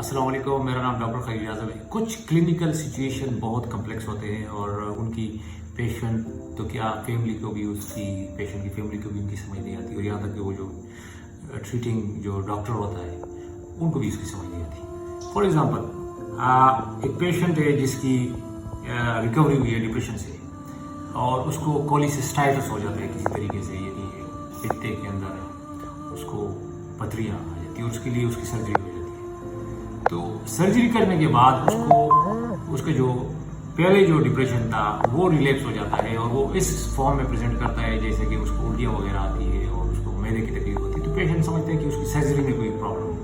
अस्सलाम वालेकुम, मेरा नाम डॉक्टर खलील आज़म है। कुछ क्लिनिकल सिचुएशन बहुत कम्प्लेक्स होते हैं और उनकी पेशेंट तो क्या फैमिली को भी उसकी पेशेंट की फैमिली को भी उनकी समझ नहीं आती और यहाँ तक कि वो जो ट्रीटिंग जो डॉक्टर होता है उनको भी उसकी समझ नहीं आती। फॉर एग्ज़ाम्पल एक पेशेंट है जिसकी रिकवरी हुई है डिप्रेशन से और उसको कोलिसिस्टाइटिस हो जाता है किसी तरीके से, यानी पित्ते के अंदर उसको पथरियाँ आ जाती है और उसके लिए उसकी सर्जरी हो जाती है। तो सर्जरी करने के बाद उसका जो पहले जो डिप्रेशन था वो रिलैप्स हो जाता है और वो इस फॉर्म में प्रेजेंट करता है जैसे कि उसको उल्टियाँ वगैरह आती है और उसको मैदे की तकलीफ होती है। तो पेशेंट समझते हैं कि उसकी सर्जरी में कोई प्रॉब्लम है,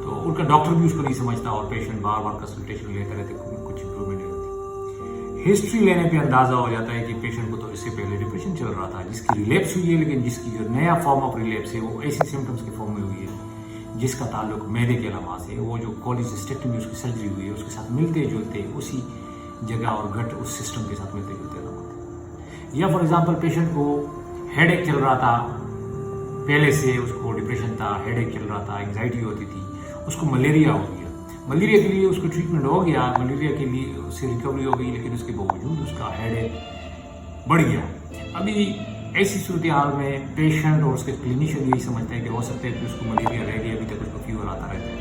तो उनका डॉक्टर भी उसको नहीं समझता और पेशेंट बार बार कंसल्टेशन लेते रहते, कुछ इंप्रूवमेंट नहीं होती। हिस्ट्री लेने पे अंदाजा हो जाता है कि पेशेंट को तो इससे पहले डिप्रेशन चल रहा था जिसकी रिलैप्स हुई है, लेकिन जिसकी जो नया फॉर्म ऑफ रिलैप्स है वो ऐसी सिम्टम्स के फॉर्म में हुई है जिसका ताल्लुक मैदे के अलावा से वो जो कोलिसिस्टेक्टमी उसकी सर्जरी हुई है उसके साथ मिलते जुलते उसी जगह और गट उस सिस्टम के साथ मिलते जुलते अलामत। या फॉर एग्जांपल पेशेंट को हेडेक चल रहा था, पहले से उसको डिप्रेशन था, हेडेक चल रहा था, एंग्जाइटी होती थी, उसको मलेरिया हो गया। मलेरिया के लिए उसको ट्रीटमेंट हो गया, मलेरिया के लिए उससे रिकवरी हो गई, लेकिन उसके बावजूद उसका हेडेक बढ़ गया। अभी ऐसी सूरत हाल में पेशेंट और उसके क्लिनिशियन यही समझते हैं कि हो सकता है कि उसको मलेरिया रह गया, अभी तक उसको फीवर आता रहता है,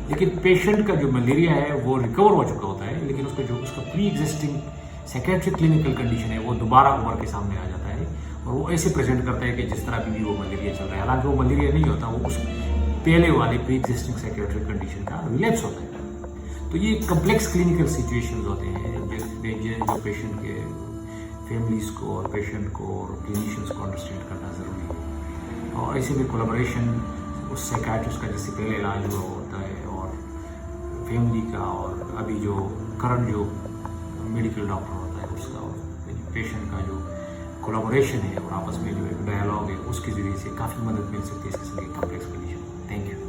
लेकिन पेशेंट का जो मलेरिया है वो रिकवर हो चुका होता है, लेकिन उसका pre existing psychiatric clinical condition है वो दोबारा उभर के सामने आ जाता है और वो ऐसे प्रेजेंट करता है कि जिस तरह भी वो मलेरिया चल रहा है, हालांकि वो मलेरिया नहीं होता, वो उस पहले वाले प्री एग्जिस्टिंग साइकेट्रिक कंडीशन का रिलैप्स होता है। तो ये कम्प्लेक्स क्लिनिकल सिचुएशंस होते हैं जो पेशेंट के फैमिलीज़ को और पेशेंट को और क्लिनिशियंस को अंडरस्टैंड करना ज़रूरी है और ऐसे में कोलैबोरेशन उस साइकियाट्रिस्ट का जैसे पहले इलाज हुआ होता है और फैमिली का और अभी जो करंट जो मेडिकल डॉक्टर होता है उसका और पेशेंट का जो कोलैबोरेशन है और आपस में जो एक डायलॉग है उसके ज़रिए से काफ़ी मदद मिल सकती है इस किस्म की कॉम्प्लेक्स कंडीशन। Thank you.